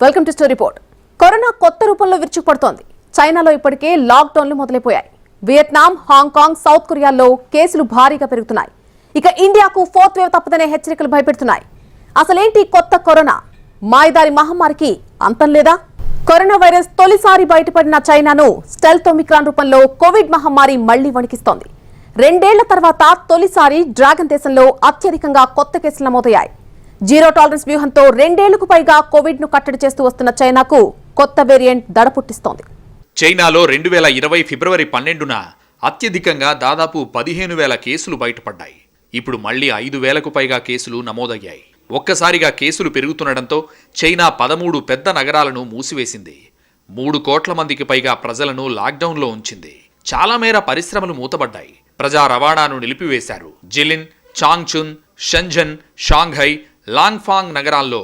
Welcome to story report. Corona కొత్త రూపంలో విరుచుకుపడుతోంది. చైనాలో ఇప్పటికే లాక్డౌన్లు మొదలైపోయాయి. వియత్నాం, హాంకాంగ్, సౌత్ కొరియాల్లో కేసులు భారీగా పెరుగుతున్నాయి. ఇక ఇండియాకు ఫోర్త్ వేవ్ తప్పదనే హెచ్చరికలు భయపెడుతున్నాయి. అసలేంటి కొత్త కరోనా? మాయదారి మహమ్మారికి అంతం లేదా? కరోనా వైరస్ తొలిసారి బయటపడిన చైనాను స్టెల్త్ ఒమిక్రాన్ రూపంలో కోవిడ్ మహమ్మారి మళ్లీ వణికిస్తోంది. 2 ఏళ్ల తర్వాత తొలిసారి డ్రాగన్ దేశంలో అత్యధికంగా కొత్త కేసులు నమోదయ్యాయి. జీరో టాలరెన్స్ వ్యూహంతో 2 ఏళ్లకు పైగా కోవిడ్ ను కట్టడి చేస్తూ వస్తున్న చైనాకు కొత్త వేరియంట్ దడ పుట్టిస్తోంది. చైనాలో 2020 ఫిబ్రవరి 12న అత్యధికంగా దాదాపు 15,000 కేసులు బయటపడ్డాయి. ఇప్పుడు మళ్లీ 5,000కు పైగా కేసులు నమోదయ్యాయి. ఒక్కసారిగా కేసులు పెరుగుతుండటంతో చైనా 13 పెద్ద నగరాలను మూసివేసింది. 3 కోట్ల మందికి పైగా ప్రజలను లాక్డౌన్లో ఉంచింది. చాలా మేర పరిశ్రమలు మూతబడ్డాయి. ప్రజా రవాణాను నిలిపివేశారు. జిలిన్, చాంగ్చున్, షెంజన్, షాంఘై, లాంగ్ఫాంగ్ నగరాల్లో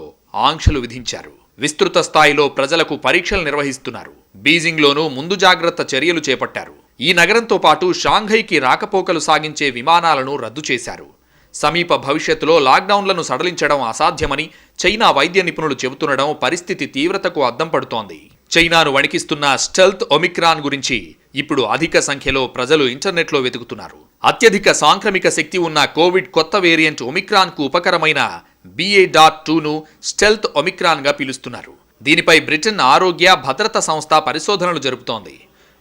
ఆంక్షలు విధించారు. విస్తృత స్థాయిలో ప్రజలకు పరీక్షలు నిర్వహిస్తున్నారు. బీజింగ్లోనూ ముందు జాగ్రత్త చర్యలు చేపట్టారు. ఈ నగరంతో పాటు షాంఘైకి రాకపోకలు సాగించే విమానాలను రద్దు చేశారు. సమీప భవిష్యత్తులో లాక్డౌన్లను సడలించడం అసాధ్యమని చైనా వైద్య నిపుణులు చెబుతుండడం పరిస్థితి తీవ్రతకు అద్దం పడుతోంది. చైనాను వణికిస్తున్న స్టెల్త్ ఒమిక్రాన్ గురించి ఇప్పుడు అధిక సంఖ్యలో ప్రజలు ఇంటర్నెట్లో వెతుకుతున్నారు. అత్యధిక సాంక్రమిక శక్తి ఉన్న కోవిడ్ కొత్త వేరియంట్ ఒమిక్రాన్కు ఉపకరమైన BA.2ను స్టెల్త్ ఒమిక్రాన్గా పిలుస్తున్నారు. దీనిపై బ్రిటన్ ఆరోగ్య భద్రతా సంస్థ పరిశోధనలు జరుపుతోంది.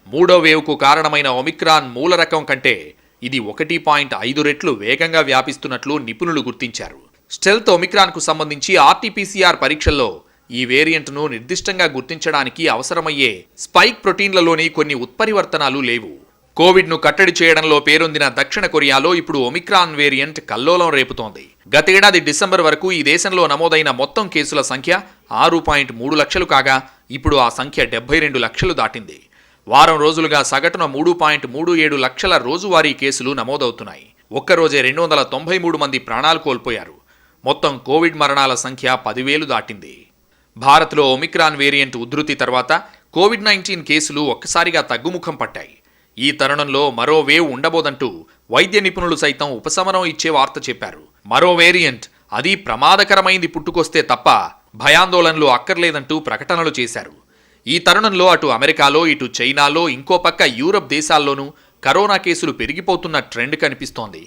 3వ వేవ్కు కారణమైన ఒమిక్రాన్ మూల రకం కంటే ఇది 1.5 రెట్లు వేగంగా వ్యాపిస్తున్నట్లు నిపుణులు గుర్తించారు. స్టెల్త్ ఒమిక్రాన్కు సంబంధించి RT-PCR పరీక్షల్లో ఈ వేరియంట్ను నిర్దిష్టంగా గుర్తించడానికి అవసరమయ్యే స్పైక్ ప్రోటీన్లలోని కొన్ని ఉత్పరివర్తనాలు లేవు. కోవిడ్ను కట్టడి చేయడంలో పేరొందిన దక్షిణ కొరియాలో ఇప్పుడు ఒమిక్రాన్ వేరియంట్ కల్లోలం రేపుతోంది. గతేడాది డిసెంబర్ వరకు ఈ దేశంలో నమోదైన మొత్తం కేసుల సంఖ్య 6.3 లక్షలు కాగా ఇప్పుడు ఆ సంఖ్య 72 లక్షలు దాటింది. వారం రోజులుగా సగటున 3.37 లక్షల రోజువారీ కేసులు నమోదవుతున్నాయి. ఒక్కరోజే 293 మంది ప్రాణాలు కోల్పోయారు. మొత్తం కోవిడ్ మరణాల సంఖ్య 10,000 దాటింది. భారత్లో ఒమిక్రాన్ వేరియంట్ ఉధృతి తర్వాత కోవిడ్-19 కేసులు ఒక్కసారిగా తగ్గుముఖం పట్టాయి. ఈ తరుణంలో మరో వేవ్ ఉండబోదంటూ వైద్య నిపుణులు సైతం ఉపశమనం ఇచ్చే వార్త చెప్పారు. మరో వేరియంట్, అది ప్రమాదకరమైంది పుట్టుకొస్తే తప్ప భయాందోళనలు అక్కర్లేదంటూ ప్రకటనలు చేశారు. ఈ తరుణంలో అటు అమెరికాలో, ఇటు చైనాలో, ఇంకో పక్క యూరప్ దేశాల్లోనూ కరోనా కేసులు పెరిగిపోతున్న ట్రెండ్ కనిపిస్తోంది.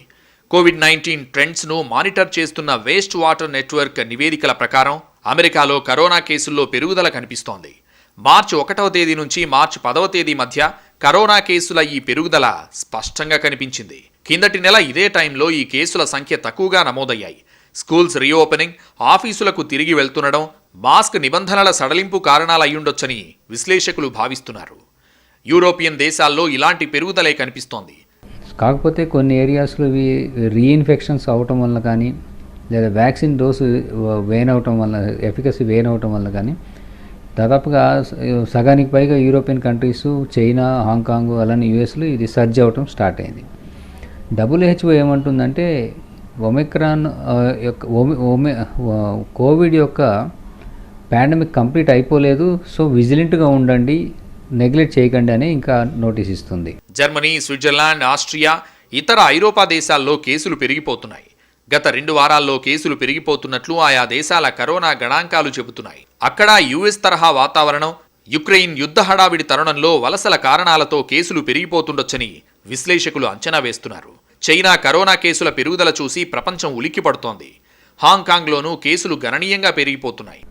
కోవిడ్-19 ట్రెండ్స్ను మానిటర్ చేస్తున్న వేస్ట్ వాటర్ నెట్వర్క్ నివేదికల ప్రకారం అమెరికాలో కరోనా కేసుల్లో పెరుగుదల కనిపిస్తోంది. మార్చి 1వ తేదీ నుంచి మార్చి 10వ తేదీ మధ్య కరోనా కేసుల ఈ పెరుగుదల స్పష్టంగా కనిపించింది. కిందటి నెల ఇదే టైంలో ఈ కేసుల సంఖ్య తక్కువగా నమోదయ్యాయి. స్కూల్స్ రీఓపెనింగ్, ఆఫీసులకు తిరిగి వెళ్తుండడం, మాస్క్ నిబంధనల సడలింపు కారణాలయ్యుండొచ్చని విశ్లేషకులు భావిస్తున్నారు. యూరోపియన్ దేశాల్లో ఇలాంటి పెరుగుదలే కనిపిస్తోంది. కాకపోతే కొన్ని ఏరియాస్లో ఇవి రీఇన్ఫెక్షన్స్ అవటం వల్ల కానీ, లేదా వ్యాక్సిన్ డోసు వేన్ అవటం వల్ల, ఎఫికసీ వేన్ అవటం వల్ల కానీ దాదాపుగా సగానికి పైగా యూరోపియన్ కంట్రీస్, చైనా, హాంకాంగ్, అలానే యూఎస్లో ఇది సర్జ్ అవటం స్టార్ట్ అయింది. WHO ఏమంటుందంటే ఒమిక్రాన్ కోవిడ్ యొక్క పాండమిక్ కంప్లీట్ అయిపోలేదు, సో విజిలెంట్గా ఉండండి, నెగ్లెక్ట్ చేయకండి అని ఇంకా నోటీస్ ఇస్తుంది. జర్మనీ, స్విట్జర్లాండ్, ఆస్ట్రియా, ఇతర ఐరోపా దేశాల్లో కేసులు పెరిగిపోతున్నాయి. గత 2 వారాల్లో కేసులు పెరిగిపోతున్నట్లు ఆయా దేశాల కరోనా గణాంకాలు చెబుతున్నాయి. అక్కడ US తరహా వాతావరణం, యుక్రెయిన్ యుద్ధ హడావిడి తరుణంలో వలసల కారణాలతో కేసులు పెరిగిపోతుండొచ్చని విశ్లేషకులు అంచనా వేస్తున్నారు. చైనా కరోనా కేసుల పెరుగుదల చూసి ప్రపంచం ఉలిక్కిపడుతోంది. హాంకాంగ్లోనూ కేసులు గణనీయంగా పెరిగిపోతున్నాయి.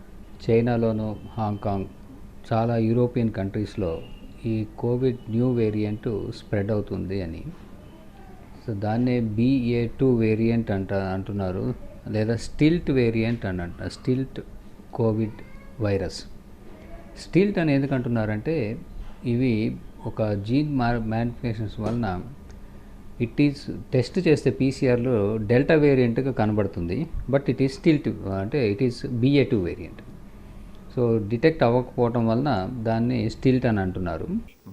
చైనాలోను, హాంకాంగ్, చాలా యూరోపియన్ కంట్రీస్లో ఈ కోవిడ్ న్యూ వేరియంట్ స్ప్రెడ్ అవుతుంది అని, సో దాన్నే BA.2 వేరియంట్ అంటున్నారు, లేదా స్టిల్ట్ వేరియంట్ అని అంటారు. Stilt Covid virus. స్టిల్ట్ అని ఎందుకు అంటున్నారంటే ఇవి ఒక జీన్ మ్యానిఫికేషన్స్ వలన ఇట్ ఈస్ టెస్ట్ చేస్తే PCRలో డెల్టా వేరియంట్గా కనబడుతుంది. బట్ ఇట్ ఈస్ స్టిల్ట్, అంటే it is BA.2 variant. So detect అవ్వకపోవటం వలన దాన్ని స్టిల్ట్ అని అంటున్నారు.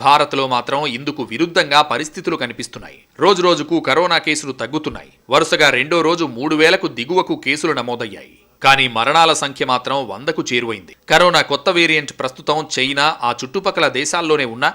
భారత్లో మాత్రం ఇందుకు విరుద్ధంగా పరిస్థితులు కనిపిస్తున్నాయి. రోజు రోజుకు కరోనా కేసులు తగ్గుతున్నాయి. వరుసగా 2వ రోజు 3,000కు దిగువకు కేసులు నమోదయ్యాయి. కానీ మరణాల సంఖ్య మాత్రం 100కు చేరువైంది. కరోనా కొత్త వేరియంట్ ప్రస్తుతం చైనా, ఆ చుట్టుపక్కల దేశాల్లోనే ఉన్న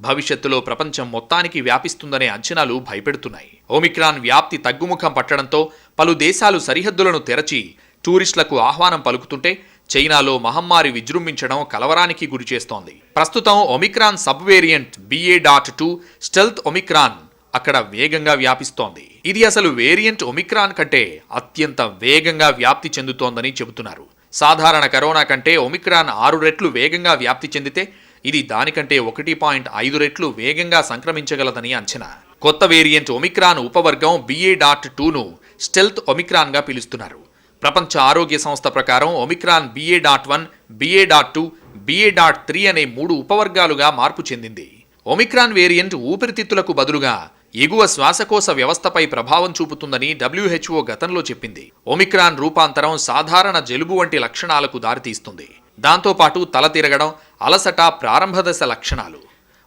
భవిష్యత్తులో ప్రపంచం మొత్తానికి వ్యాపిస్తుందనే అంచనాలు భయపెడుతున్నాయి. ఒమిక్రాన్ వ్యాప్తి తగ్గుముఖం పట్టడంతో పలు దేశాలు సరిహద్దులను తెరచి టూరిస్టులకు ఆహ్వానం పలుకుతుంటే చైనాలో మహమ్మారి విజృంభించడం కలవరానికి గురిచేస్తోంది. ప్రస్తుతం Omicron sub variant BA.2 stealth Omicron అక్కడ వేగంగా వ్యాపిస్తోంది. ఇది అసలు వేరియంట్ ఒమిక్రాన్ కంటే అత్యంత వేగంగా వ్యాప్తి చెందుతోందని చెబుతున్నారు. సాధారణ కరోనా కంటే ఒమిక్రాన్ 6 రెట్లు వేగంగా వ్యాప్తి చెందితే ఇది దానికంటే 1.5 రెట్లు వేగంగా సంక్రమించగలదని అంచనా. కొత్త వేరియంట్ ఒమిక్రాన్ ఉపవర్గం BA.2ను స్టెల్త్ ఒమిక్రాన్గా పిలుస్తున్నారు. ప్రపంచ ఆరోగ్య సంస్థ ప్రకారం ఒమిక్రాన్ BA.1, BA.2, BA.3 అనే 3 ఉపవర్గాలుగా మార్పు చెందింది. ఒమిక్రాన్ వేరియంట్ ఊపిరితిత్తులకు బదులుగా ఎగువ శ్వాసకోశ వ్యవస్థపై ప్రభావం చూపుతుందని WHO గతంలో చెప్పింది. ఒమిక్రాన్ రూపాంతరం సాధారణ జలుబు వంటి లక్షణాలకు దారితీస్తుంది. దాంతోపాటు తల తిరగడం, అలసట ప్రారంభ దశ లక్షణాలు.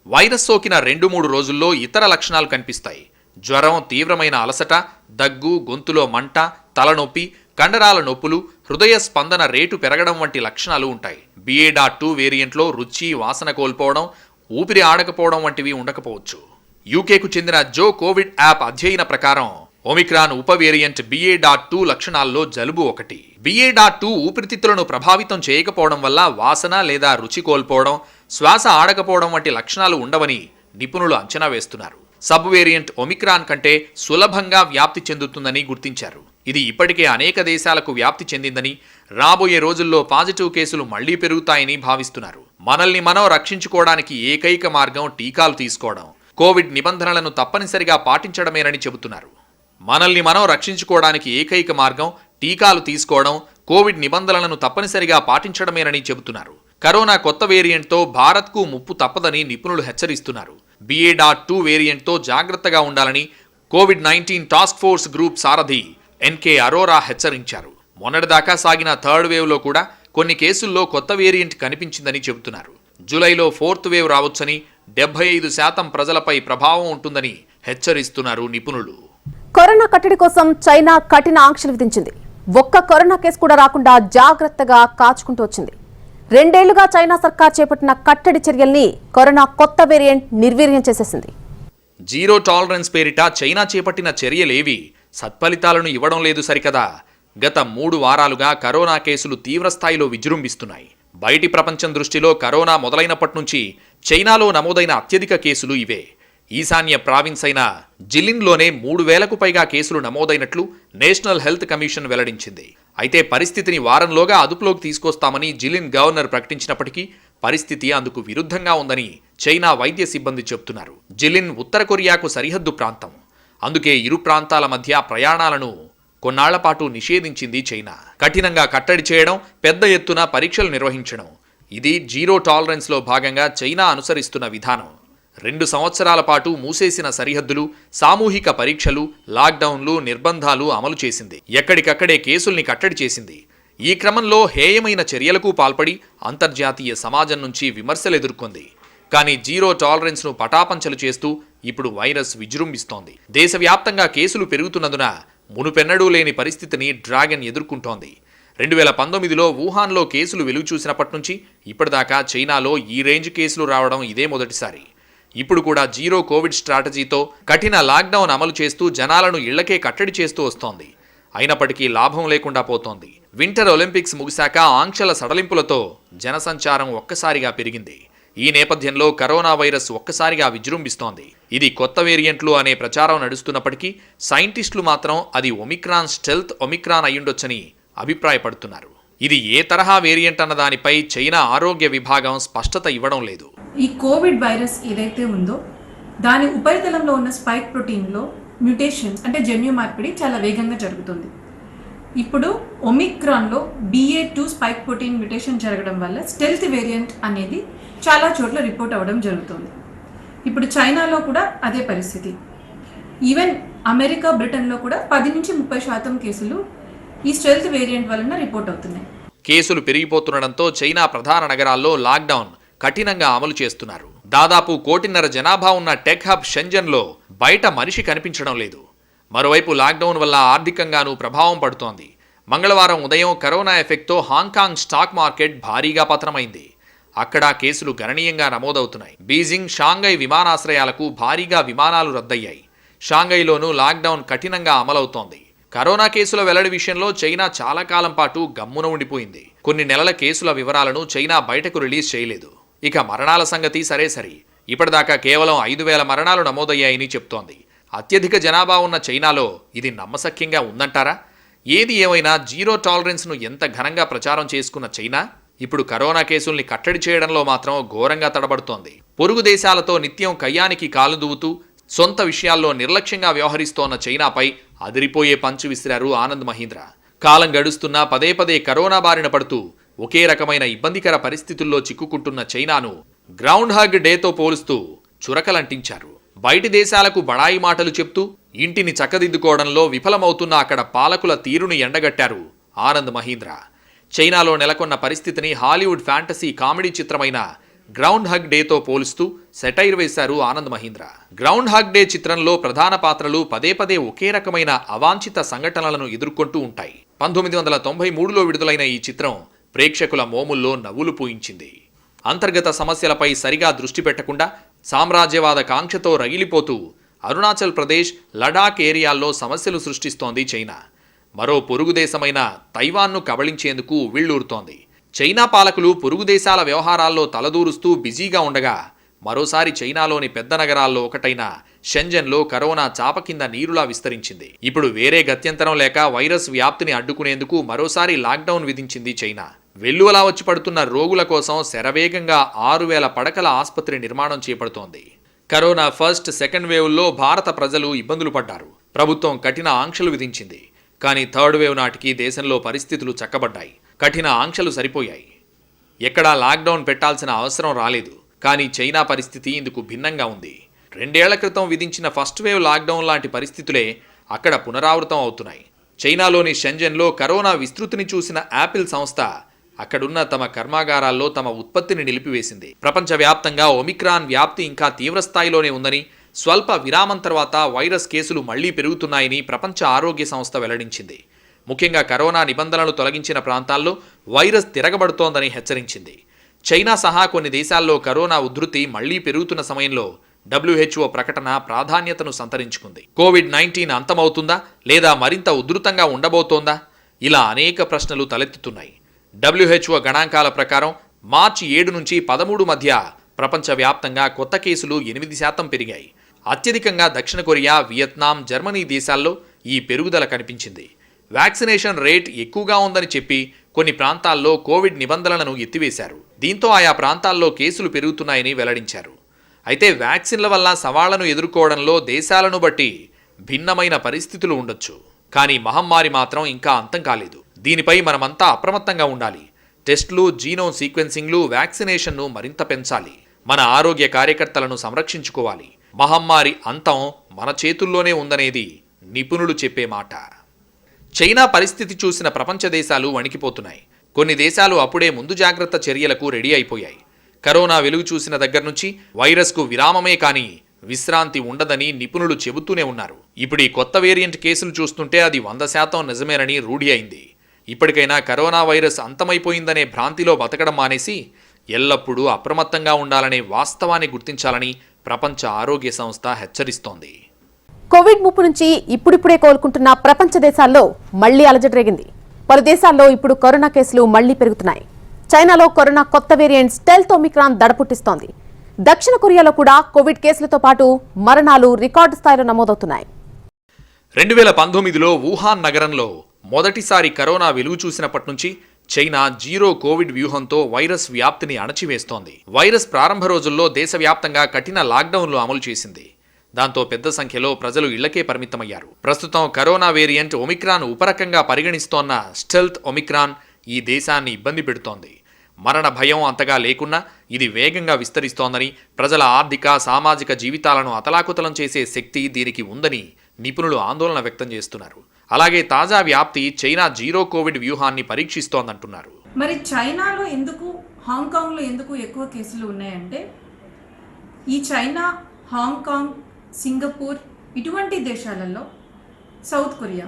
వైరస్ సోకిన 2-3 రోజుల్లో ఇతర లక్షణాలు కనిపిస్తాయి. జ్వరం, తీవ్రమైన అలసట, దగ్గు, గొంతులో మంట, తలనొప్పి, కండరాల నొప్పులు, హృదయ స్పందన రేటు పెరగడం వంటి లక్షణాలు ఉంటాయి. BA.2 వేరియంట్లో రుచి, వాసన కోల్పోవడం, ఊపిరి ఆడకపోవడం వంటివి ఉండకపోవచ్చు. యూకేకు చెందిన జో కోవిడ్ యాప్ అధ్యయన ప్రకారం ఒమిక్రాన్ ఉప వేరియంట్ BA.2 లక్షణాల్లో జలుబు ఒకటి. BA.2 ఊపిరితిత్తులను ప్రభావితం చేయకపోవడం వల్ల వాసన లేదా రుచి కోల్పోవడం, శ్వాస ఆడకపోవడం వంటి లక్షణాలు ఉండవని నిపుణులు అంచనా వేస్తున్నారు. సబ్ వేరియంట్ ఒమిక్రాన్ కంటే సులభంగా వ్యాప్తి చెందుతుందని గుర్తించారు. ఇది ఇప్పటికే అనేక దేశాలకు వ్యాప్తి చెందిందని, రాబోయే రోజుల్లో పాజిటివ్ కేసులు మళ్లీ పెరుగుతాయని భావిస్తున్నారు. మనల్ని మనం రక్షించుకోవడానికి ఏకైక మార్గం టీకాలు తీసుకోవడం, కోవిడ్ నిబంధనలను తప్పనిసరిగా పాటించడమేనని చెబుతున్నారు. మనల్ని మనం రక్షించుకోవడానికి ఏకైక మార్గం టీకాలు తీసుకోవడం, కోవిడ్ నిబంధనలను తప్పనిసరిగా పాటించడమేనని చెబుతున్నారు. కరోనా కొత్త వేరియంట్తో భారత్కు ముప్పు తప్పదని నిపుణులు హెచ్చరిస్తున్నారు. BA.2 వేరియంట్తో జాగ్రత్తగా ఉండాలని COVID-19 టాస్క్ ఫోర్స్ గ్రూప్ సారథి NK అరోరా హెచ్చరించారు. మొన్నటిదాకా సాగిన థర్డ్ వేవ్లో కూడా కొన్ని కేసుల్లో కొత్త వేరియంట్ కనిపించిందని చెబుతున్నారు. జూలైలో 4th వేవ్ రావచ్చని, 75% ప్రజలపై ప్రభావం ఉంటుందని హెచ్చరిస్తున్నారు నిపుణులు. కరోనా కట్టడి కోసం చైనా కఠిన ఆంక్షలు విధించింది. ఒక్క కరోనా కేసు కూడా రాకుండా జాగ్రత్తగా కాచుకుంటూ వచ్చింది. 2 ఏళ్లుగా చైనా సర్కార్ చేపట్టిన కట్టడి చర్యల్ని కరోనా కొత్త వేరియంట్ నిర్వీర్యం చేసేసింది. జీరో టాలరెన్స్ పేరిట చైనా చేపట్టిన చర్యలేవి సత్ఫలితాలను ఇవ్వడం లేదు సరికదా. గత 3 వారాలుగా కరోనా కేసులు తీవ్రస్థాయిలో విజృంభిస్తున్నాయి. బయటి ప్రపంచం దృష్టిలో కరోనా మొదలైనప్పటి నుంచి చైనాలో నమోదైన అత్యధిక కేసులు ఇవే. ఈశాన్య ప్రావిన్స్ అయిన జిలిన్లోనే 3,000కు పైగా కేసులు నమోదైనట్లు నేషనల్ హెల్త్ కమిషన్ వెల్లడించింది. అయితే పరిస్థితిని వారంలోగా అదుపులోకి తీసుకొస్తామని జిలిన్ గవర్నర్ ప్రకటించినప్పటికీ పరిస్థితి అందుకు విరుద్ధంగా ఉందని చైనా వైద్య సిబ్బంది చెబుతున్నారు. జిలిన్ ఉత్తర కొరియాకు సరిహద్దు ప్రాంతం. అందుకే ఇరు ప్రాంతాల మధ్య ప్రయాణాలను కొన్నాళ్ల పాటు నిషేధించింది చైనా. కఠినంగా కట్టడి చేయడం, పెద్ద ఎత్తున పరీక్షలు నిర్వహించడం, ఇది జీరో టాలరెన్స్లో భాగంగా చైనా అనుసరిస్తున్న విధానం. 2 సంవత్సరాల పాటు మూసేసిన సరిహద్దులు, సామూహిక పరీక్షలు, లాక్డౌన్లు, నిర్బంధాలు అమలు చేసింది. ఎక్కడికక్కడే కేసుల్ని కట్టడి చేసింది. ఈ క్రమంలో హేయమైన చర్యలకు పాల్పడి అంతర్జాతీయ సమాజం నుంచి విమర్శలు ఎదుర్కొంది. కానీ జీరో టాలరెన్స్ను పటాపంచలు చేస్తూ ఇప్పుడు వైరస్ విజృంభిస్తోంది. దేశవ్యాప్తంగా కేసులు పెరుగుతున్నందున మునుపెన్నడూ లేని పరిస్థితిని డ్రాగన్ ఎదుర్కొంటోంది. 2019లో వుహాన్లో కేసులు వెలుగు చూసినప్పటి నుంచి ఇప్పటిదాకా చైనాలో ఈ రేంజ్ కేసులు రావడం ఇదే మొదటిసారి. ఇప్పుడు కూడా జీరో కోవిడ్ స్ట్రాటజీతో కఠిన లాక్డౌన్ అమలు చేస్తూ జనాలను ఇళ్లకే కట్టడి చేస్తూ వస్తోంది. అయినప్పటికీ లాభం లేకుండా పోతోంది. వింటర్ ఒలింపిక్స్ ముగిశాక ఆంక్షల సడలింపులతో జనసంచారం ఒక్కసారిగా పెరిగింది. ఈ నేపథ్యంలో కరోనా వైరస్ ఒక్కసారిగా విజృంభిస్తోంది. ఇది కొత్త వేరియంట్లు అనే ప్రచారం నడుస్తున్నప్పటికీ సైంటిస్టులు మాత్రం అది ఒమిక్రాన్ స్టెల్త్ ఒమిక్రాన్ అయ్యుండొచ్చని అభిప్రాయపడుతున్నారు. ఇది ఏ తరహా వేరియంట్ అన్న దానిపై చైనా ఆరోగ్య విభాగం స్పష్టత ఇవ్వడం లేదు. ఈ కోవిడ్ వైరస్ ఏదైతే ఉందో దాని ఉపరితలంలో ఉన్న స్పైక్ ప్రోటీన్లో మ్యూటేషన్స్ అంటే జన్యు మార్పిడి చాలా వేగంగా జరుగుతుంది. ఇప్పుడు ఒమిక్రాన్లో BA.2 స్పైక్ ప్రోటీన్ మ్యూటేషన్ జరగడం వల్ల స్టెల్త్ వేరియంట్ అనేది చాలా చోట్ల రిపోర్ట్ అవ్వడం జరుగుతుంది. ఇప్పుడు చైనాలో కూడా అదే పరిస్థితి. ఈవెన్ అమెరికా, బ్రిటన్లో కూడా 10-30% కేసులు ఈ స్టెల్త్ వేరియంట్ వలన రిపోర్ట్ అవుతున్నాయి. కేసులు పెరిగిపోతుండటంతో చైనా ప్రధాన నగరాల్లో లాక్డౌన్ కఠినంగా అమలు చేస్తున్నారు. దాదాపు 1.5 కోటి జనాభా ఉన్న టెక్ హబ్ షెంజన్లో బయట మనిషి కనిపించడం లేదు. మరోవైపు లాక్డౌన్ వల్ల ఆర్థికంగానూ ప్రభావం పడుతోంది. మంగళవారం ఉదయం కరోనా ఎఫెక్ట్తో హాంకాంగ్ స్టాక్ మార్కెట్ భారీగా పతనమైంది. అక్కడ కేసులు గణనీయంగా నమోదవుతున్నాయి. బీజింగ్, షాంఘై విమానాశ్రయాలకు భారీగా విమానాలు రద్దయ్యాయి. షాంఘైలోనూ లాక్డౌన్ కఠినంగా అమలవుతోంది. కరోనా కేసుల వెల్లడి విషయంలో చైనా చాలా కాలం పాటు గమ్మున ఉండిపోయింది. కొన్ని నెలల కేసుల వివరాలను చైనా బయటకు రిలీజ్ చేయలేదు. ఇక మరణాల సంగతి సరే ఇప్పటిదాకా కేవలం 5,000 మరణాలు నమోదయ్యాయని చెప్తోంది. అత్యధిక జనాభా ఉన్న చైనాలో ఇది నమ్మశక్యంగా ఉందంటారా? ఏది ఏమైనా జీరో టాలరెన్స్ను ఎంత ఘనంగా ప్రచారం చేసుకున్న చైనా ఇప్పుడు కరోనా కేసుల్ని కట్టడి చేయడంలో మాత్రం ఘోరంగా తడబడుతోంది. పొరుగు దేశాలతో నిత్యం కయ్యానికి కాలు దువ్వుతూ సొంత విషయాల్లో నిర్లక్ష్యంగా వ్యవహరిస్తోన్న చైనాపై అదిరిపోయే పంచు విసిరారు ఆనంద్ మహీంద్ర. కాలం గడుస్తున్నా పదే కరోనా బారిన పడుతూ ఒకే రకమైన ఇబ్బందికర పరిస్థితుల్లో చిక్కుకుంటున్న చైనాను గ్రౌండ్ హగ్ డేతో పోలుస్తూ చురకలంటించారు. బయటి దేశాలకు బడాయి మాటలు చెప్తూ ఇంటిని చక్కదిద్దుకోవడంలో విఫలమవుతున్న అక్కడ పాలకుల తీరును ఎండగట్టారు ఆనంద్ మహీంద్ర. చైనాలో నెలకొన్న పరిస్థితిని హాలీవుడ్ ఫ్యాంటసీ కామెడీ చిత్రమైన గ్రౌండ్ హగ్ డేతో పోలుస్తూ సెటైర్ వేశారు Anand Mahindra. Ground hug day చిత్రంలో ప్రధాన పాత్రలు పదే ఒకే రకమైన అవాంఛిత సంఘటనలను ఎదుర్కొంటూ ఉంటాయి. 1993లో విడుదలైన ఈ చిత్రం ప్రేక్షకుల మోముల్లో నవ్వులు పూయించింది. అంతర్గత సమస్యలపై సరిగా దృష్టి పెట్టకుండా సామ్రాజ్యవాద కాంక్షతో రగిలిపోతూ అరుణాచల్ ప్రదేశ్, లడాక్ ఏరియాల్లో సమస్యలు సృష్టిస్తోంది చైనా. మరో పొరుగు దేశమైన తైవాన్ను కబళించేందుకు ఉవ్విళ్లూరుతోంది. చైనా పాలకులు పొరుగు దేశాల వ్యవహారాల్లో తలదూరుస్తూ బిజీగా ఉండగా మరోసారి చైనాలోని పెద్ద నగరాల్లో ఒకటైన షెంజన్లో కరోనా చాప కింద నీరులా విస్తరించింది. ఇప్పుడు వేరే గత్యంతరం లేక వైరస్ వ్యాప్తిని అడ్డుకునేందుకు మరోసారి లాక్డౌన్ విధించింది చైనా. వెల్లువలా వచ్చి పడుతున్న రోగుల కోసం శరవేగంగా 6,000 పడకల ఆసుపత్రి నిర్మాణం చేపడుతోంది. కరోనా ఫస్ట్, సెకండ్ వేవ్లో భారత ప్రజలు ఇబ్బందులు పడ్డారు. ప్రభుత్వం కఠిన ఆంక్షలు విధించింది. కానీ థర్డ్ వేవ్ నాటికి దేశంలో పరిస్థితులు చక్కబడ్డాయి. కఠిన ఆంక్షలు సరిపోయాయి. ఎక్కడా లాక్డౌన్ పెట్టాల్సిన అవసరం రాలేదు. కానీ చైనా పరిస్థితి ఇందుకు భిన్నంగా ఉంది. 2 ఏళ్ల క్రితం విధించిన ఫస్ట్ వేవ్ లాక్డౌన్ లాంటి పరిస్థితులే అక్కడ పునరావృతం అవుతున్నాయి. చైనాలోని షెంజన్లో కరోనా విస్తృతిని చూసిన యాపిల్ సంస్థ అక్కడున్న తమ కర్మాగారాల్లో తమ ఉత్పత్తిని నిలిపివేసింది. ప్రపంచవ్యాప్తంగా ఒమిక్రాన్ వ్యాప్తి ఇంకా తీవ్రస్థాయిలోనే ఉందని, స్వల్ప విరామం తర్వాత వైరస్ కేసులు మళ్లీ పెరుగుతున్నాయని ప్రపంచ ఆరోగ్య సంస్థ వెల్లడించింది. ముఖ్యంగా కరోనా నిబంధనలు తొలగించిన ప్రాంతాల్లో వైరస్ తిరగబడుతోందని హెచ్చరించింది. చైనా సహా కొన్ని దేశాల్లో కరోనా ఉధృతి మళ్లీ పెరుగుతున్న సమయంలో WHO ప్రకటన ప్రాధాన్యతను సంతరించుకుంది. కోవిడ్-19 అంతమవుతుందా లేదా మరింత ఉధృతంగా ఉండబోతోందా? ఇలా అనేక ప్రశ్నలు తలెత్తుతున్నాయి. WHO గణాంకాల ప్రకారం మార్చి 7 నుంచి 13 మధ్య ప్రపంచవ్యాప్తంగా కొత్త కేసులు 8% పెరిగాయి. అత్యధికంగా దక్షిణ కొరియా, వియత్నాం, జర్మనీ దేశాల్లో ఈ పెరుగుదల కనిపించింది. వ్యాక్సినేషన్ రేట్ ఎక్కువగా ఉందని చెప్పి కొన్ని ప్రాంతాల్లో కోవిడ్ నిబంధనలను ఎత్తివేశారు. దీంతో ఆయా ప్రాంతాల్లో కేసులు పెరుగుతున్నాయని వెల్లడించారు. అయితే వ్యాక్సిన్ల వల్ల సవాళ్లను ఎదుర్కోవడంలో దేశాలను బట్టి భిన్నమైన పరిస్థితులు ఉండొచ్చు. కానీ మహమ్మారి మాత్రం ఇంకా అంతం కాలేదు. దీనిపై మనమంతా అప్రమత్తంగా ఉండాలి. టెస్టులు, జీనోమ్ సీక్వెన్సింగ్లు, వ్యాక్సినేషన్ను మరింత పెంచాలి. మన ఆరోగ్య కార్యకర్తలను సంరక్షించుకోవాలి. మహమ్మారి అంతం మన చేతుల్లోనే ఉందనేది నిపుణులు చెప్పే మాట. చైనా పరిస్థితి చూసిన ప్రపంచ దేశాలు వణికిపోతున్నాయి. కొన్ని దేశాలు అప్పుడే ముందు జాగ్రత్త చర్యలకు రెడీ అయిపోయాయి. కరోనా వెలుగు చూసిన దగ్గర నుంచి వైరస్కు విరామమే కానీ విశ్రాంతి ఉండదని నిపుణులు చెబుతూనే ఉన్నారు. ఇప్పుడు ఈ కొత్త వేరియంట్ కేసులు చూస్తుంటే అది 100% నిజమేనని రూఢి అయింది. ఇప్పటికైనా కరోనా వైరస్ అంతమైపోయిందనే భ్రాంతిలో బతకడం మానేసి ఎల్లప్పుడూ అప్రమత్తంగా ఉండాలనే వాస్తవాన్ని గుర్తించాలని ప్రపంచ ఆరోగ్య సంస్థ హెచ్చరిస్తోంది. కోవిడ్ ముప్పు నుంచి ఇప్పుడిప్పుడే కోలుకుంటున్న ప్రపంచ దేశాల్లో మళ్లీ అలజడి రేగింది. పలు దేశాల్లో ఇప్పుడు కరోనా కేసులు మళ్లీ పెరుగుతున్నాయి. చైనాలో కరోనా కొత్త వేరియంట్ స్టెల్త్ ఒమిక్రాన్ దడపుట్టిస్తోంది. దక్షిణ కొరియాలో కూడా కోవిడ్ కేసులతో పాటు మరణాలు రికార్డు స్థాయిలో నమోదవుతున్నాయి. 2019లో వుహాన్ నగరంలో మొదటిసారి కరోనా వెలుగు చూసినప్పటి నుంచి చైనా జీరో కోవిడ్ వ్యూహంతో వైరస్ వ్యాప్తిని అణచివేస్తోంది. వైరస్ ప్రారంభ రోజుల్లో దేశవ్యాప్తంగా కఠిన లాక్డౌన్లు అమలు చేసింది. దాంతో పెద్ద సంఖ్యలో ప్రజలు ఇళ్లకే పరిమితమయ్యారు. ప్రస్తుతం కరోనా వేరియంట్ ఒమిక్రాన్ ఉపరకంగా పరిగణిస్తోన్న స్టెల్త్ ఒమిక్రాన్ ఈ దేశాన్ని ఇబ్బంది పెడుతోంది. మరణ భయం అంతగా లేకున్నా ఇది వేగంగా విస్తరిస్తోందని, ప్రజల ఆర్థిక, సామాజిక జీవితాలను అతలాకుతలం చేసే శక్తి దీనికి ఉందని నిపుణులు ఆందోళన వ్యక్తం చేస్తున్నారు. అలాగే తాజా వ్యాప్తి చైనా జీరో కోవిడ్ వ్యూహాన్ని పరీక్షిస్తోందంటున్నారు. మరి చైనాలో ఎందుకు, హాంకాంగ్లో ఎందుకు ఎక్కువ కేసులు ఉన్నాయంటే, ఈ చైనా, హాంకాంగ్, సింగపూర్ ఇటువంటి దేశాలలో సౌత్ కొరియా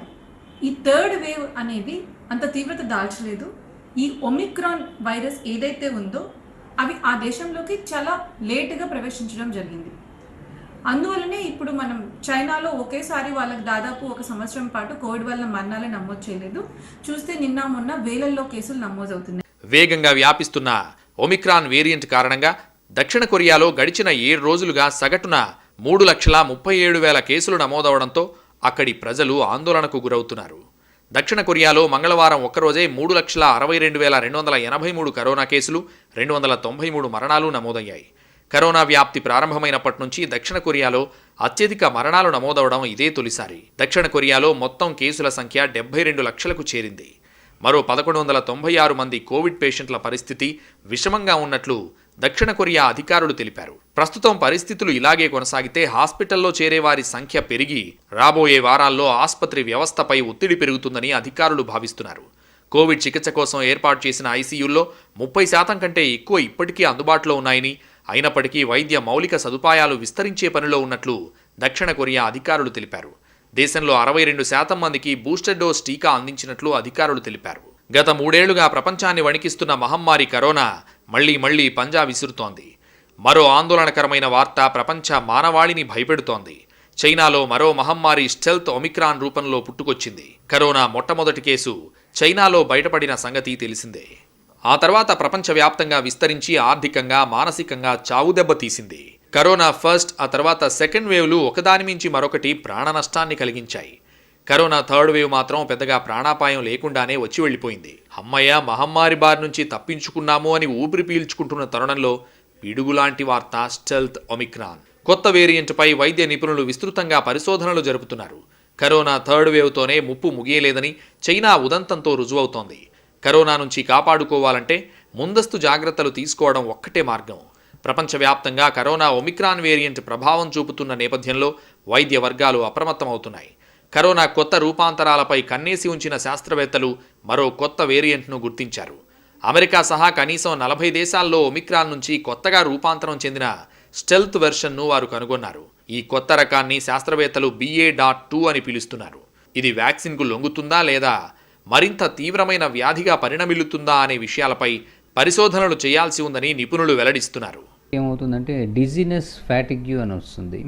ఈ థర్డ్ వేవ్ అనేది అంత తీవ్రత దాల్చలేదు. ఈ ఒమిక్రాన్ వైరస్ ఏదైతే ఉందో అవి ఆ దేశంలోకి చాలా లేటుగా ప్రవేశించడం జరిగింది. అందువల్లనే ఇప్పుడు మనం చైనాలో ఒకేసారి వాళ్ళకి దాదాపు 1 సంవత్సరం పాటు కోవిడ్ వల్ల మరణాలే నమోదు చేయలేదు. చూస్తే నిన్న మొన్న వేలల్లో కేసులు నమోదవుతున్నాయి. వేగంగా వ్యాపిస్తున్న ఒమిక్రాన్ వేరియంట్ కారణంగా దక్షిణ కొరియాలో గడిచిన 7 రోజులుగా సగటున 3,37,000 కేసులు నమోదవడంతో అక్కడి ప్రజలు ఆందోళనకు గురవుతున్నారు. దక్షిణ కొరియాలో మంగళవారం ఒక్కరోజే 3,62,283 కరోనా కేసులు, 293 మరణాలు నమోదయ్యాయి. కరోనా వ్యాప్తి ప్రారంభమైనప్పటి నుంచి దక్షిణ కొరియాలో అత్యధిక మరణాలు నమోదవడం ఇదే తొలిసారి. దక్షిణ కొరియాలో మొత్తం కేసుల సంఖ్య 72 లక్షలకు చేరింది. మరో 1,196 మంది కోవిడ్ పేషెంట్ల పరిస్థితి విషమంగా ఉన్నట్లు దక్షిణ కొరియా అధికారులు తెలిపారు. ప్రస్తుతం పరిస్థితులు ఇలాగే కొనసాగితే హాస్పిటల్లో చేరేవారి సంఖ్య పెరిగి రాబోయే వారాల్లో ఆసుపత్రి వ్యవస్థపై ఒత్తిడి పెరుగుతుందని అధికారులు భావిస్తున్నారు. కోవిడ్ చికిత్స కోసం ఏర్పాటు చేసిన ఐసీయూల్లో 30% కంటే ఎక్కువ ఇప్పటికీ అందుబాటులో ఉన్నాయని, అయినప్పటికీ వైద్య మౌలిక సదుపాయాలు విస్తరించే పనిలో ఉన్నట్లు దక్షిణ కొరియా అధికారులు తెలిపారు. దేశంలో 62% మందికి బూస్టర్ డోస్ టీకా అందించినట్లు అధికారులు తెలిపారు. గత 3 ఏళ్లుగా ప్రపంచాన్ని వణికిస్తున్న మహమ్మారి కరోనా మళ్లీ పంజా విసురుతోంది. మరో ఆందోళనకరమైన వార్త ప్రపంచ మానవాళిని భయపెడుతోంది. చైనాలో మరో మహమ్మారి స్టెల్త్ ఒమిక్రాన్ రూపంలో పుట్టుకొచ్చింది. కరోనా మొట్టమొదటి కేసు చైనాలో బయటపడిన సంగతి తెలిసిందే. ఆ తర్వాత ప్రపంచవ్యాప్తంగా విస్తరించి ఆర్థికంగా, మానసికంగా చావుదెబ్బ తీసింది. కరోనా ఫస్ట్, ఆ తర్వాత సెకండ్ వేవ్లు ఒకదాని మించి మరొకటి ప్రాణ నష్టాన్ని కలిగించాయి. కరోనా థర్డ్ వేవ్ మాత్రం పెద్దగా ప్రాణాపాయం లేకుండానే వచ్చి వెళ్లిపోయింది. అమ్మయ్య, మహమ్మారి బారి నుంచి తప్పించుకున్నాము అని ఊపిరి పీల్చుకుంటున్న తరుణంలో పిడుగులాంటి వార్త స్టెల్త్ ఒమిక్రాన్. కొత్త వేరియంట్పై వైద్య నిపుణులు విస్తృతంగా పరిశోధనలు జరుపుతున్నారు. కరోనా థర్డ్ వేవ్తోనే ముప్పు ముగియలేదని చైనా ఉదంతంతో రుజువవుతోంది. కరోనా నుంచి కాపాడుకోవాలంటే ముందస్తు జాగ్రత్తలు తీసుకోవడం ఒక్కటే మార్గం. ప్రపంచవ్యాప్తంగా కరోనా ఒమిక్రాన్ వేరియంట్ ప్రభావం చూపుతున్న నేపథ్యంలో వైద్య వర్గాలు అప్రమత్తమవుతున్నాయి. కరోనా కొత్త రూపాంతరాలపై కన్నేసి ఉంచిన శాస్త్రవేత్తలు మరో కొత్త వేరియంట్ను గుర్తించారు. అమెరికా సహా కనీసం 40 దేశాల్లో ఒమిక్రాన్ నుంచి కొత్తగా రూపాంతరం చెందిన స్టెల్త్ వెర్షన్ను వారు కనుగొన్నారు. ఈ కొత్త రకాన్ని శాస్త్రవేత్తలు BA.2 అని పిలుస్తున్నారు. ఇది వ్యాక్సిన్కు లొంగుతుందా లేదా మరింత తీవ్రమైన వ్యాధిగా పరిణమిల్లుతుందా అనే విషయాలపై పరిశోధనలు చేయాల్సి ఉందని నిపుణులు వెల్లడిస్తున్నారు. ఏమవుతుందంటే డిజీనెస్ ఫ్యాటిగ్యూ అని వస్తుంది.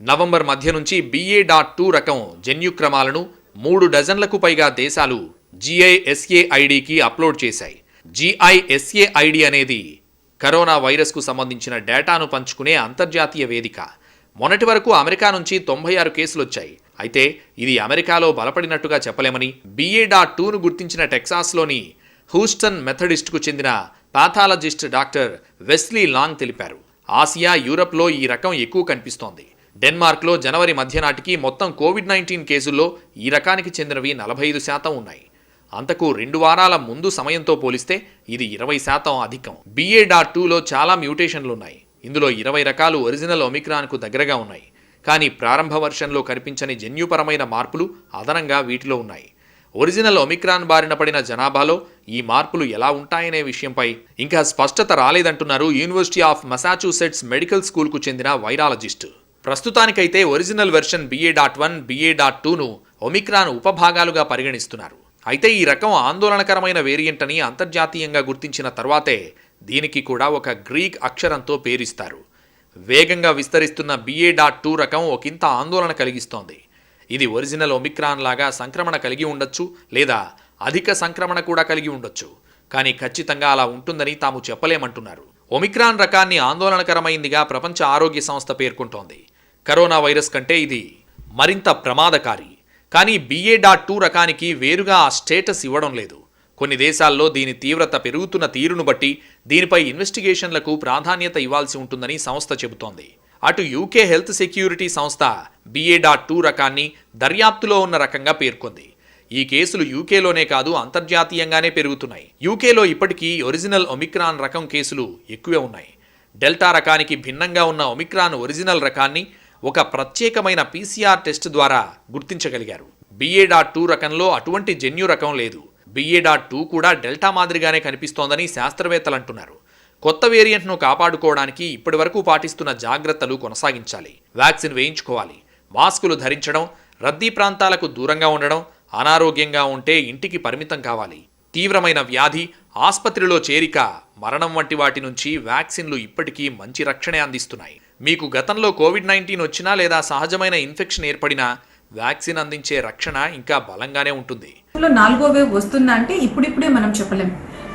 నవంబర్ మధ్య నుంచి BA.2 రకం జన్యుక్రమాలను 3 డజన్లకు పైగా దేశాలు GISAIDకి అప్లోడ్ చేశాయి. GISAID అనేది కరోనా వైరస్కు సంబంధించిన డేటాను పంచుకునే అంతర్జాతీయ వేదిక. మొన్నటి వరకు అమెరికా నుంచి 96 కేసులు వచ్చాయి. అయితే ఇది అమెరికాలో బలపడినట్టుగా చెప్పలేమని BA.2ను గుర్తించిన టెక్సాస్లోని హ్యూస్టన్ మెథడిస్ట్కు చెందిన పాథాలజిస్ట్ డాక్టర్ వెస్లీ లాంగ్ తెలిపారు. ఆసియా, యూరప్లో ఈ రకం ఎక్కువ కనిపిస్తోంది. డెన్మార్క్లో జనవరి మధ్య నాటికి మొత్తం కోవిడ్-19 కేసుల్లో ఈ రకానికి చెందినవి 45% ఉన్నాయి. అంతకు 2 వారాల ముందు సమయంతో పోలిస్తే ఇది 20% అధికం. BA.2లో చాలా మ్యూటేషన్లున్నాయి. ఇందులో 20 రకాలు ఒరిజినల్ ఒమిక్రాన్కు దగ్గరగా ఉన్నాయి. కానీ ప్రారంభ వర్షన్లో కనిపించని జన్యుపరమైన మార్పులు అదనంగా వీటిలో ఉన్నాయి. ఒరిజినల్ ఒమిక్రాన్ బారిన పడిన జనాభాలో ఈ మార్పులు ఎలా ఉంటాయనే విషయంపై ఇంకా స్పష్టత రాలేదంటున్నారు యూనివర్సిటీ ఆఫ్ మసాచ్యూసెట్స్ మెడికల్ స్కూల్కు చెందిన వైరాలజిస్టు. ప్రస్తుతానికైతే ఒరిజినల్ వెర్షన్ BA.1, BA.2ను ఒమిక్రాన్ ఉపభాగాలుగా పరిగణిస్తున్నారు. అయితే ఈ రకం ఆందోళనకరమైన వేరియంట్ అని అంతర్జాతీయంగా గుర్తించిన తర్వాతే దీనికి కూడా ఒక గ్రీక్ అక్షరంతో పేరిస్తారు. వేగంగా విస్తరిస్తున్న BA.2 రకం ఒకంత ఆందోళన కలిగిస్తోంది. ఇది ఒరిజినల్ ఒమిక్రాన్ లాగా సంక్రమణ కలిగి ఉండొచ్చు, లేదా అధిక సంక్రమణ కూడా కలిగి ఉండొచ్చు. కానీ ఖచ్చితంగా అలా ఉంటుందని తాము చెప్పలేమంటున్నారు. ఒమిక్రాన్ రకాన్ని ఆందోళనకరమైందిగా ప్రపంచ ఆరోగ్య సంస్థ పేర్కొంటోంది. కరోనా వైరస్ కంటే ఇది మరింత ప్రమాదకారి. కానీ BA.2 రకానికి వేరుగా ఆ స్టేటస్ ఇవ్వడం లేదు. కొన్ని దేశాల్లో దీని తీవ్రత పెరుగుతున్న తీరును బట్టి దీనిపై ఇన్వెస్టిగేషన్లకు ప్రాధాన్యత ఇవ్వాల్సి ఉంటుందని సంస్థ చెబుతోంది. అటు UK హెల్త్ సెక్యూరిటీ సంస్థ BA.2 రకాన్ని దర్యాప్తులో ఉన్న రకంగా పేర్కొంది. ఈ కేసులు UKలోనే కాదు, అంతర్జాతీయంగానే పెరుగుతున్నాయి. UKలో ఇప్పటికీ ఒరిజినల్ ఒమిక్రాన్ రకం కేసులు ఎక్కువే ఉన్నాయి. డెల్టా రకానికి భిన్నంగా ఉన్న ఒమిక్రాన్ ఒరిజినల్ రకాన్ని ఒక ప్రత్యేకమైన PCR టెస్ట్ ద్వారా గుర్తించగలిగారు. BA.2 రకంలో అటువంటి జన్యు రకం లేదు. BA.2 కూడా డెల్టా మాదిరిగానే కనిపిస్తోందని శాస్త్రవేత్తలు అంటున్నారు. కొత్త వేరియంట్ను కాపాడుకోవడానికి ఇప్పటివరకు పాటిస్తున్న జాగ్రత్తలు కొనసాగించాలి. వ్యాక్సిన్ వేయించుకోవాలి, మాస్కులు ధరించడం, రద్దీ ప్రాంతాలకు దూరంగా ఉండడం, అనారోగ్యంగా ఉంటే ఇంటికి పరిమితం కావాలి. తీవ్రమైన వ్యాధి, ఆస్పత్రిలో చేరిక, మరణం వంటి వాటి నుంచి వ్యాక్సిన్లు ఇప్పటికీ మంచి రక్షణే అందిస్తున్నాయి. మీకు గతంలో కోవిడ్-19 వచ్చినా లేదా సహజమైన ఇన్ఫెక్షన్ ఏర్పడినా వ్యాక్సిన్ అందించే రక్షణ ఇంకా బలంగానే ఉంటుంది. నాలుగో వేవ్ వస్తుందా అంటే ఇప్పుడిప్పుడే మనం చెప్పలేం.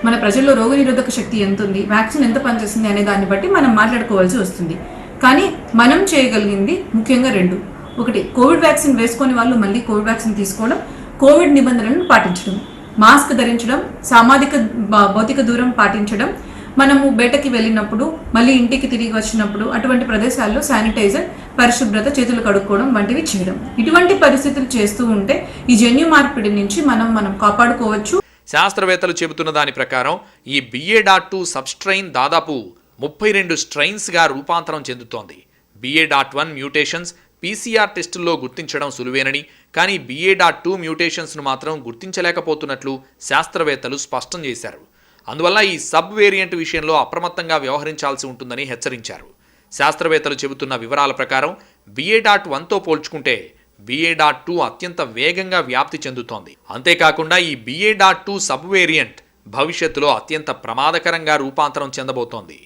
మన ప్రజల్లో రోగనిరోధక శక్తి ఎంత ఉంది, వ్యాక్సిన్ ఎంత పనిచేస్తుంది అనే దాన్ని బట్టి మనం మాట్లాడుకోవాల్సి వస్తుంది. కానీ మనం చేయగలిగింది ముఖ్యంగా రెండు. ఒకటి, కోవిడ్ వ్యాక్సిన్ వేసుకొని వాళ్ళు మళ్ళీ కోవిడ్ వ్యాక్సిన్ తీసుకోవడం, కోవిడ్ నిబంధనలను పాటించడం, మాస్క్ ధరించడం, సామాజిక భౌతిక దూరం పాటించడం, మనము బయటకి వెళ్ళినప్పుడు మళ్ళీ ఇంటికి తిరిగి వచ్చినప్పుడు అటువంటి ప్రదేశాల్లో శానిటైజర్, పరిశుభ్రత, చేతులు కడుక్కోవడం వంటివి చేయడం. ఇటువంటి పరిస్థితులు చేస్తూ ఉంటే ఈ జన్యు మార్పిడి నుంచి మనం కాపాడుకోవచ్చు. శాస్త్రవేత్తలు చెబుతున్న దాని ప్రకారం ఈ BA.2 సబ్స్ట్రెయిన్ దాదాపు 32 స్ట్రెయిన్స్గా రూపాంతరం చెందుతోంది. BA.1 మ్యూటేషన్స్ PCR టెస్టుల్లో గుర్తించడం సులువేనని, కానీ BA.2 మ్యూటేషన్స్ను మాత్రం గుర్తించలేకపోతున్నట్లు శాస్త్రవేత్తలు స్పష్టం చేశారు. అందువల్ల ఈ సబ్ వేరియంట్ విషయంలో అప్రమత్తంగా వ్యవహరించాల్సి ఉంటుందని హెచ్చరించారు. శాస్త్రవేత్తలు చెబుతున్న వివరాల ప్రకారం BA.1తో పోల్చుకుంటే BA.2 అత్యంత వేగంగా వ్యాప్తి చెందుతోంది. అంతేకాకుండా ఈ BA.2 సబ్ వేరియంట్ భవిష్యత్తులో అత్యంత ప్రమాదకరంగా రూపాంతరం చెందబోతోంది.